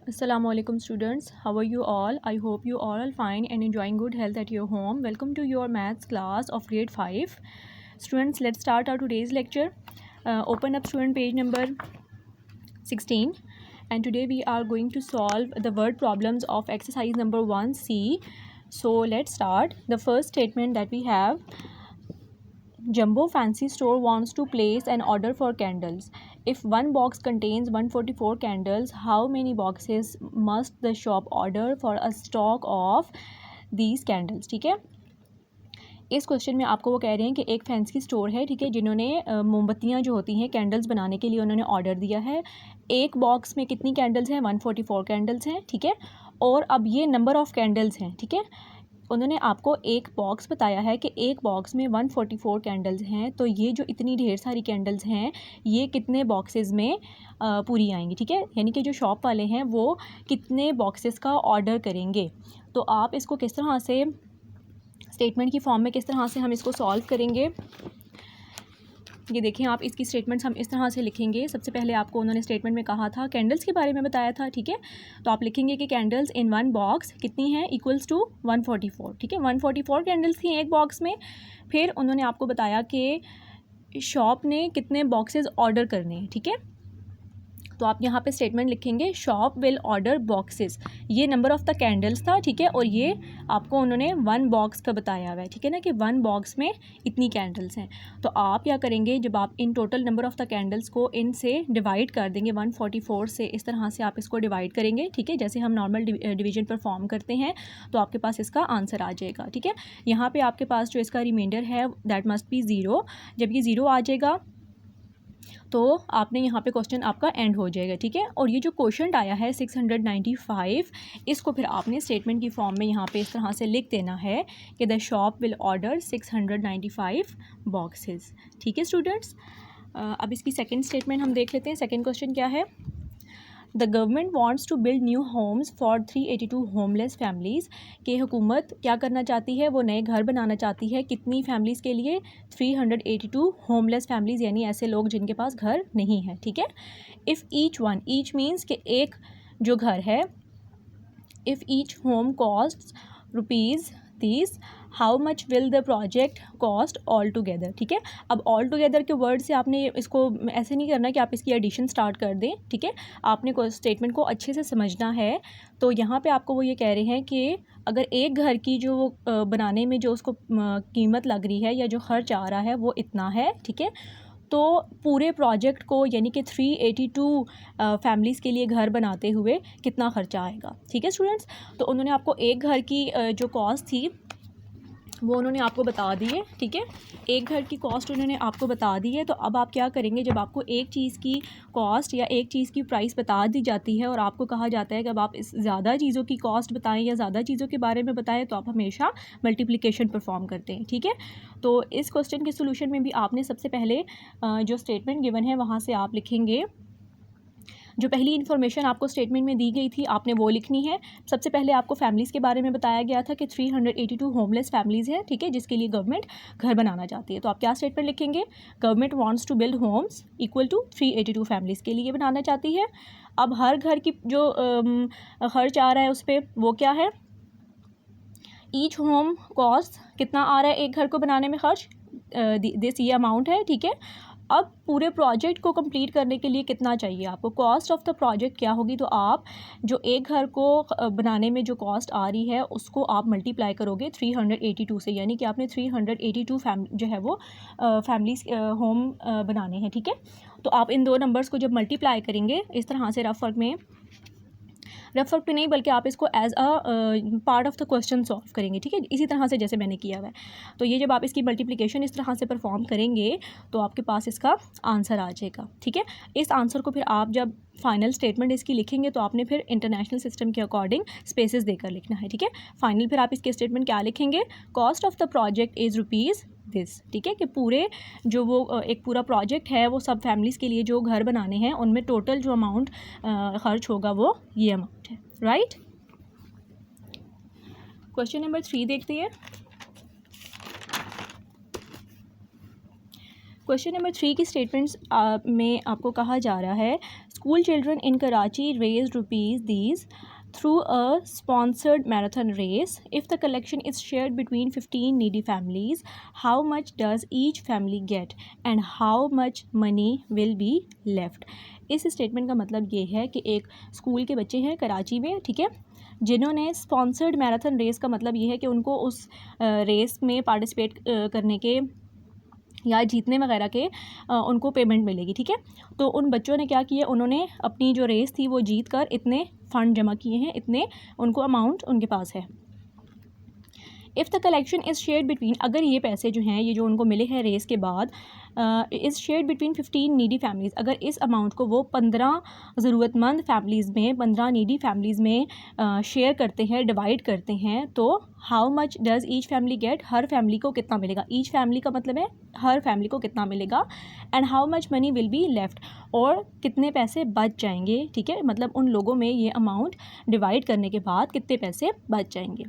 Assalamualaikum students, how are you all? I hope you all are fine and enjoying good health at your home. Welcome to your maths class of grade 5. Students, let's start our today's lecture. Open up student page number 16 and today we are going to solve the word problems of exercise number 1C. So let's start. The first statement that we have, Jumbo Fancy Store wants to place an order for candles. If one box contains 144 candles, how many boxes must the shop order for a stock of these candles? ठीक है, इस question में आपको वो कह रहे हैं कि एक फैंसी स्टोर है, ठीक है, जिन्होंने मोमबत्तियाँ जो होती हैं कैंडल्स बनाने के लिए उन्होंने ऑर्डर दिया है। एक बॉक्स में कितनी कैंडल्स हैं? 144 कैंडल्स हैं, ठीक है। और अब ये नंबर ऑफ़ कैंडल्स हैं, ठीक है। उन्होंने आपको एक बॉक्स बताया है कि एक बॉक्स में 144 कैंडल्स हैं, तो ये जो इतनी ढेर सारी कैंडल्स हैं ये कितने बॉक्सेस में पूरी आएंगी, ठीक है। यानी कि जो शॉप वाले हैं वो कितने बॉक्सेस का ऑर्डर करेंगे। तो आप इसको किस तरह से स्टेटमेंट की फॉर्म में किस तरह से हम इसको सॉल्व करेंगे, ये देखें आप। इसकी स्टेटमेंट्स हम इस तरह से लिखेंगे। सबसे पहले आपको उन्होंने स्टेटमेंट में कहा था, कैंडल्स के बारे में बताया था, ठीक है। तो आप लिखेंगे कि कैंडल्स इन वन बॉक्स कितनी हैं, इक्वल्स टू 144, ठीक है। 144 कैंडल्स थी एक बॉक्स में। फिर उन्होंने आपको बताया कि शॉप ने कितने बॉक्सेस ऑर्डर करने हैं, ठीक है। तो आप यहाँ पे स्टेटमेंट लिखेंगे, शॉप विल ऑर्डर बॉक्सेस। ये नंबर ऑफ़ द कैंडल्स था, ठीक है, और ये आपको उन्होंने वन बॉक्स का बताया हुआ है, ठीक है ना, कि वन बॉक्स में इतनी कैंडल्स हैं। तो आप क्या करेंगे, जब आप in total number of the candles को इनसे डिवाइड कर देंगे 144 से, इस तरह से आप इसको डिवाइड करेंगे, ठीक है, जैसे हम नॉर्मल डिवीजन परफॉर्म करते हैं, तो आपके पास इसका आंसर आ जाएगा, ठीक है। यहाँ पर आपके पास जो इसका रिमाइंडर है दैट मस्ट बी ज़ीरो। जब ये ज़ीरो आ जाएगा तो आपने यहाँ पे क्वेश्चन आपका एंड हो जाएगा, ठीक है। और ये जो क्वेश्चन आया है 695, इसको फिर आपने स्टेटमेंट की फॉर्म में यहाँ पे इस तरह से लिख देना है कि the shop will order 695 boxes, ठीक है स्टूडेंट्स। अब इसकी सेकंड स्टेटमेंट हम देख लेते हैं। सेकंड क्वेश्चन क्या है, the government wants to build new homes for 382 homeless families. कि हुकूमत क्या करना चाहती है, वो नए घर बनाना चाहती है कितनी फैमिलीज़ के लिए? 382 होमलेस फैमिलीज़, यानी ऐसे लोग जिनके पास घर नहीं है, ठीक है। If each one, each means कि एक जो घर है, if each home cost rupees 30, how much will the project cost all together, ठीक है। अब ऑल टुगेदर के वर्ड से आपने इसको ऐसे नहीं करना कि आप इसकी एडिशन स्टार्ट कर दें, ठीक है। आपने स्टेटमेंट को अच्छे से समझना है। तो यहाँ पे आपको वो ये कह रहे हैं कि अगर एक घर की जो बनाने में जो उसको कीमत लग रही है या जो खर्च आ रहा है वो इतना है, ठीक है, तो पूरे प्रोजेक्ट को यानी कि 382 फैमिलीज़ के लिए घर बनाते हुए कितना खर्चा आएगा, ठीक है स्टूडेंट्स। तो उन्होंने आपको एक घर की जो कॉस्ट थी वो उन्होंने आपको बता दी है, ठीक है। एक घर की कॉस्ट उन्होंने आपको बता दी है। तो अब आप क्या करेंगे, जब आपको एक चीज़ की कॉस्ट या एक चीज़ की प्राइस बता दी जाती है और आपको कहा जाता है कि अब आप इस ज़्यादा चीज़ों की कॉस्ट बताएं या ज़्यादा चीज़ों के बारे में बताएं, तो आप हमेशा मल्टीप्लिकेशन परफॉर्म करते हैं, ठीक है। तो इस क्वेश्चन के सोल्यूशन में भी आपने सबसे पहले जो स्टेटमेंट गिवन है वहाँ से आप लिखेंगे, जो पहली इन्फॉर्मेशन आपको स्टेटमेंट में दी गई थी आपने वो लिखनी है। सबसे पहले आपको फैमिलीज़ के बारे में बताया गया था कि 382 होमलेस फैमिलीज़ हैं, ठीक है, जिसके लिए गवर्नमेंट घर बनाना चाहती है। तो आप क्या स्टेटमेंट लिखेंगे, government wants to build homes equal to 382 families के लिए बनाना चाहती है। अब हर घर की जो खर्च आ रहा है उस पर वो क्या है, ईच होम कॉस्ट कितना आ रहा है एक घर को बनाने में खर्च, दिस ये अमाउंट है, ठीक है। अब पूरे प्रोजेक्ट को कंप्लीट करने के लिए कितना चाहिए आपको, कॉस्ट ऑफ द प्रोजेक्ट क्या होगी। तो आप जो एक घर को बनाने में जो कॉस्ट आ रही है उसको आप मल्टीप्लाई करोगे 382 से, यानी कि आपने 382 जो है वो फैमिलीज होम बनाने हैं, ठीक है। तो आप इन दो नंबर्स को जब मल्टीप्लाई करेंगे इस तरह से रफ वर्क पे नहीं बल्कि आप इसको as a part of the question solve करेंगे, ठीक है, इसी तरह से जैसे मैंने किया हुआ है। तो ये जब आप इसकी मल्टीप्लिकेशन इस तरह से परफॉर्म करेंगे तो आपके पास इसका आंसर आ जाएगा, ठीक है। इस आंसर को फिर आप जब फाइनल स्टेटमेंट इसकी लिखेंगे तो आपने फिर इंटरनेशनल सिस्टम के अकॉर्डिंग स्पेसेस देकर लिखना है, ठीक है। फाइनल फिर आप इसके स्टेटमेंट क्या लिखेंगे, cost of the project is rupees this, ठीक है, कि पूरे जो वो एक पूरा प्रोजेक्ट है वो सब फैमिलीज़ के लिए जो घर बनाने हैं उनमें टोटल जो अमाउंट खर्च होगा वो ये अमाउंट है, राइट। क्वेश्चन नंबर 3 देखते हैं। क्वेश्चन नंबर 3 की स्टेटमेंट्स में आपको कहा जा रहा है, School children in Karachi raised rupees these through a sponsored marathon race. If the collection is shared between 15 needy families, how much does each family get and how much money will be left? इस statement का मतलब ये है कि एक school के बच्चे हैं कराची में, ठीक है, जिन्होंने स्पॉन्सर्ड मैराथन रेस का मतलब ये है कि उनको उस रेस में पार्टिसिपेट करने के या जीतने वगैरह के उनको पेमेंट मिलेगी, ठीक है। तो उन बच्चों ने क्या किया, उन्होंने अपनी जो रेस थी वो जीत कर इतने फ़ंड जमा किए हैं, इतने उनको अमाउंट उनके पास है। If the collection is shared between, अगर ये पैसे जो हैं ये जो उनको मिले हैं रेस के बाद, is shared between 15 needy families, अगर इस अमाउंट को वो 15 ज़रूरतमंद फैमिलीज़ में, 15 नीडी फैमिलीज़ में शेयर करते हैं, डिवाइड करते हैं, तो how much does each family get, her family को कितना मिलेगा, ईच फैमिली का मतलब है हर फैमिली को कितना मिलेगा, and how much money will be left, और कितने पैसे बच जाएंगे, ठीक है, मतलब उन लोगों में ये अमाउंट डिवाइड करने के बाद कितने पैसे बच जाएंगे।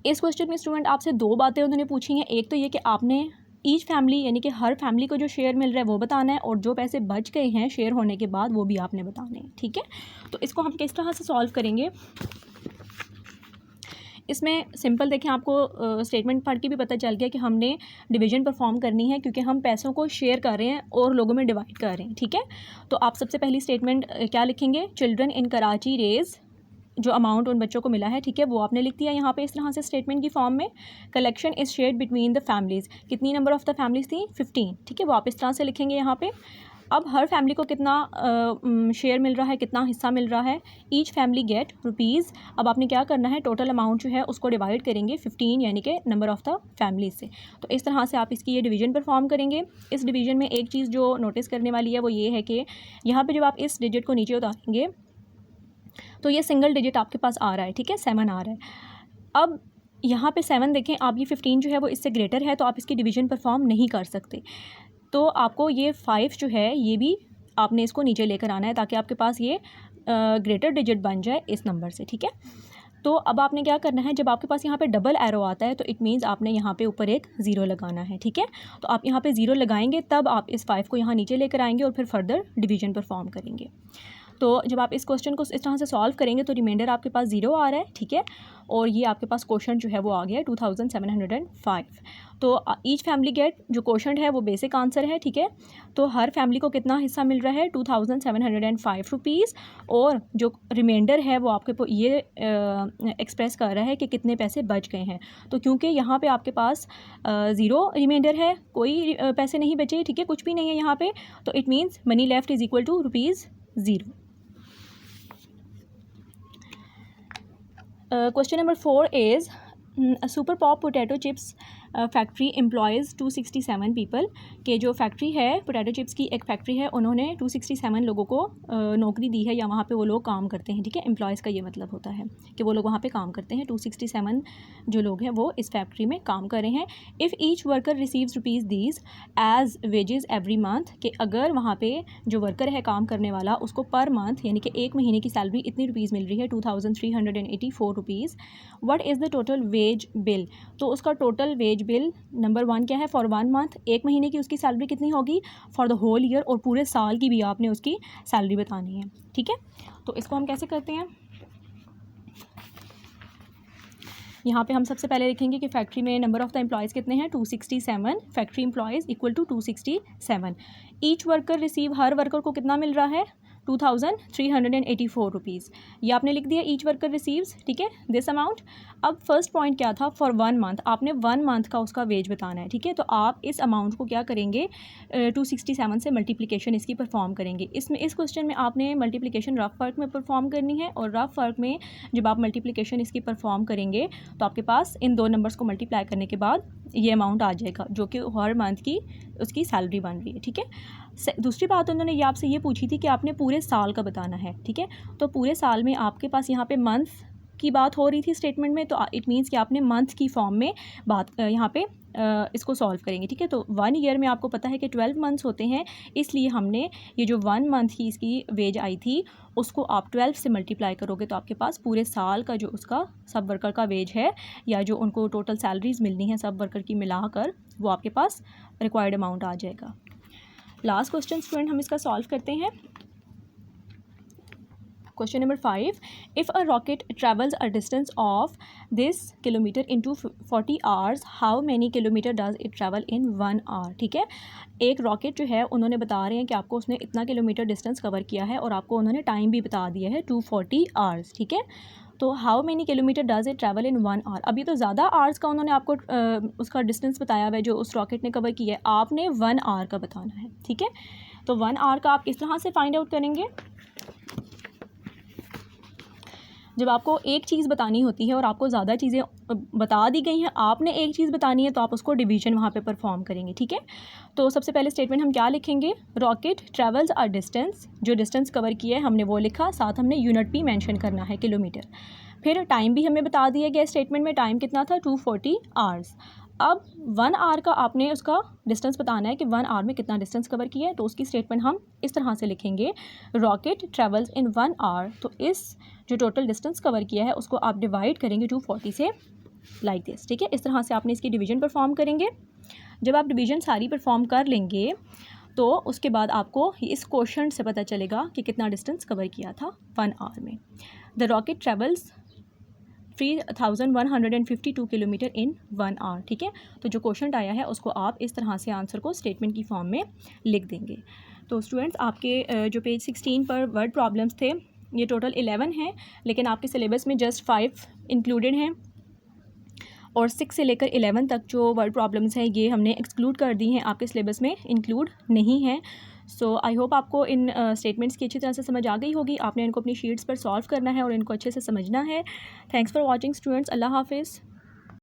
इस क्वेश्चन में स्टूडेंट आपसे दो बातें उन्होंने पूछी हैं, एक तो ये कि आपने ईच फैमिली यानी कि हर फैमिली को जो शेयर मिल रहा है वो बताना है, और जो पैसे बच गए हैं शेयर होने के बाद वो भी आपने बताने हैं, ठीक है। तो इसको हम किस तरह से सॉल्व करेंगे, इसमें सिंपल देखें, आपको स्टेटमेंट पढ़ के भी पता चल गया कि हमने डिवीजन परफॉर्म करनी है, क्योंकि हम पैसों को शेयर कर रहे हैं और लोगों में डिवाइड कर रहे हैं, ठीक है। तो आप सबसे पहली स्टेटमेंट क्या लिखेंगे, चिल्ड्रन इन कराची रेज, जो अमाउंट उन बच्चों को मिला है, ठीक है, वो आपने लिख दिया यहाँ पे इस तरह से स्टेटमेंट की फॉर्म में। Collection is shared between the families, कितनी नंबर ऑफ़ द फैमिलीज़ थी, 15, ठीक है, वो आप इस तरह से लिखेंगे यहाँ पे। अब हर फैमिली को कितना शेयर मिल रहा है, कितना हिस्सा मिल रहा है, ईच फैमिली गेट रुपीज़। अब आपने क्या करना है, टोटल अमाउंट जो है उसको डिवाइड करेंगे 15 यानी कि नंबर ऑफ़ द फैमिलीज़ से। तो इस तरह से आप इसकी ये डिवीज़न परफॉर्म करेंगे। इस डिवीज़न में एक चीज़ जो नोटिस करने वाली है वो ये है कि यहाँ पर जब आप इस डिजिट को नीचे उतारेंगे तो ये सिंगल डिजिट आपके पास आ रहा है, ठीक है, 7 आ रहा है। अब यहाँ पे 7 देखें आप, ये 15 जो है वो इससे ग्रेटर है, तो आप इसकी डिवीज़न परफॉर्म नहीं कर सकते। तो आपको ये 5 जो है ये भी आपने इसको नीचे लेकर आना है ताकि आपके पास ये ग्रेटर डिजिट बन जाए इस नंबर से, ठीक है। तो अब आपने क्या करना है, जब आपके पास यहाँ पे डबल एरो आता है तो इट मीन्स आपने यहाँ पे ऊपर एक ज़ीरो लगाना है, ठीक है। तो आप यहाँ पे ज़ीरो लगाएंगे, तब आप इस 5 को यहाँ नीचे लेकर आएंगे और फिर फर्दर डिवीज़न परफॉर्म करेंगे। तो जब आप इस क्वेश्चन को इस तरह से सॉल्व करेंगे तो रिमाइंडर आपके पास 0 आ रहा है, ठीक है, और ये आपके पास क्वेश्चन जो है वो आ गया है 2705। तो ईच फैमिली गेट, जो क्वेश्चन है वो बेसिक आंसर है, ठीक है। तो हर फैमिली को कितना हिस्सा मिल रहा है, 2705 रुपीज़, और जो रिमाइंडर है वो आपके ये एक्सप्रेस कर रहा है कि कितने पैसे बच गए हैं। तो क्योंकि यहाँ पे आपके पास 0 रिमाइंडर है, कोई पैसे नहीं बचे, ठीक है, कुछ भी नहीं है यहाँ पे, तो it means money left is equal to ₹0। Question number 4 is a Super Pop potato chips factory employees 267 people, के जो फैक्ट्री है पोटैटो चिप्स की एक फैक्ट्री है, उन्होंने 267 लोगों को नौकरी दी है, या वहाँ पे वो लोग काम करते हैं, ठीक है। एम्प्लॉयज़ का ये मतलब होता है कि वो लोग वहाँ पे काम करते हैं। 267 जो लोग हैं वो इस फैक्ट्री में काम कर रहे हैं। If each worker receives rupees these as wages every month, कि अगर वहाँ पर जो वर्कर है काम करने वाला उसको पर मंथ यानी कि एक महीने की सैलरी इतनी रुपीज़ मिल रही है, 2384 rupees, what is the total wage bill, तो उसका टोटल वेज बिल नंबर 1 क्या है, फॉर 1 मंथ, एक महीने की उसकी सैलरी कितनी होगी, फॉर द होल ईयर, और पूरे साल की भी आपने उसकी सैलरी बतानी है, ठीक है। तो इसको हम कैसे करते हैं, यहाँ पे हम सबसे पहले लिखेंगे कि फैक्ट्री में नंबर ऑफ़ द एम्प्लॉयज़ कितने हैं, 267, factory employees equal to 267। Each worker receive, हर वर्कर को कितना मिल रहा है, 2384 रुपीज़, ये आपने लिख दिया ईच वर्कर रिसीव्स, ठीक है, दिस अमाउंट। अब फर्स्ट पॉइंट क्या था, फॉर 1 मंथ, आपने 1 मंथ का उसका वेज बताना है, ठीक है। तो आप इस अमाउंट को क्या करेंगे, 267 से मल्टीप्लिकेशन इसकी परफॉर्म करेंगे। इसमें इस क्वेश्चन में आपने मल्टीप्लिकेशन रफ वर्क में परफॉर्म करनी है, और रफ वर्क में जब आप मल्टीप्लिकेशन इसकी परफॉर्म करेंगे तो आपके पास इन दो नंबर्स को मल्टीप्लाई करने के बाद ये अमाउंट आ जाएगा जो कि हर मंथ की उसकी सैलरी बन रही है, ठीक है। दूसरी बात उन्होंने ये आपसे ये पूछी थी कि आपने पूरे साल का बताना है, ठीक है। तो पूरे साल में आपके पास यहाँ पे मंथ की बात हो रही थी स्टेटमेंट में, तो इट मीन्स कि आपने मंथ की फॉर्म में बात यहाँ पे इसको सॉल्व करेंगे, ठीक है। तो 1 ईयर में आपको पता है कि 12 मंथ्स होते हैं, इसलिए हमने ये जो 1 मंथ की इसकी वेज आई थी उसको आप 12 से मल्टीप्लाई करोगे तो आपके पास पूरे साल का जो उसका सब वर्कर का वेज है, या जो उनको टोटल सैलरीज मिलनी है सब वर्कर की मिलाकर, वो आपके पास रिक्वायर्ड अमाउंट आ जाएगा। लास्ट क्वेश्चन स्टूडेंट हम इसका सॉल्व करते हैं। Question number 5, if a rocket travels a distance of this kilometre into 40 hours, how many kilometre does it travel in 1 hour. ठीक है, एक रॉकेट जो है उन्होंने बता रहे हैं कि आपको उसने इतना किलोमीटर डिस्टेंस कवर किया है और आपको उन्होंने टाइम भी बता दिया है 240 आवर्स। ठीक है, तो how many kilometre does it travel in 1 hour. अभी तो ज़्यादा आवर्स का उन्होंने आपको उसका डिस्टेंस बताया हुआ है जो उस रॉकेट ने कवर किया है, आपने 1 आवर का बताना है। ठीक है, तो 1 आवर का आप किस तरह से फाइंड आउट करेंगे, जब आपको एक चीज़ बतानी होती है और आपको ज़्यादा चीज़ें बता दी गई हैं, आपने एक चीज़ बतानी है तो आप उसको डिवीजन वहाँ पे परफॉर्म करेंगे। ठीक है, तो सबसे पहले स्टेटमेंट हम क्या लिखेंगे, रॉकेट ट्रेवल्स अ डिस्टेंस, जो डिस्टेंस कवर किया है हमने वो लिखा, साथ हमने यूनिट भी मेंशन करना है किलोमीटर। फिर टाइम भी हमें बता दिया गया स्टेटमेंट में, टाइम कितना था 240 आवर्स। अब 1 आवर का आपने उसका डिस्टेंस बताना है कि 1 आवर में कितना डिस्टेंस कवर किया है, तो उसकी स्टेटमेंट हम इस तरह से लिखेंगे, रॉकेट ट्रेवल्स इन 1 आवर। तो इस जो टोटल डिस्टेंस कवर किया है उसको आप डिवाइड करेंगे 240 से, लाइक दिस। ठीक है, इस तरह से आपने इसकी डिवीजन परफॉर्म करेंगे। जब आप डिवीजन सारी परफॉर्म कर लेंगे तो उसके बाद आपको इस क्वेश्चन से पता चलेगा कि कितना डिस्टेंस कवर किया था 1 आवर में। The rocket travels 3152 kilometre in 1 hour. ठीक है, तो जो क्वेश्चन आया है उसको आप इस तरह से आंसर को स्टेटमेंट की फॉर्म में लिख देंगे। तो स्टूडेंट्स, आपके जो पेज 16 पर वर्ड प्रॉब्लम्स थे ये टोटल 11 हैं, लेकिन आपके सिलेबस में जस्ट 5 इंक्लूडेड हैं और 6 से लेकर 11 तक जो वर्ड प्रॉब्लम्स हैं ये हमने एक्सक्लूड कर दी हैं, आपके सिलेबस में इंक्लूड नहीं हैं। सो आई होप आपको इन स्टेटमेंट्स की अच्छी तरह से समझ आ गई होगी। आपने इनको अपनी शीट्स पर सॉल्व करना है और इनको अच्छे से समझना है। थैंक्स फॉर वॉचिंग स्टूडेंट्स, अल्लाह हाफिज़।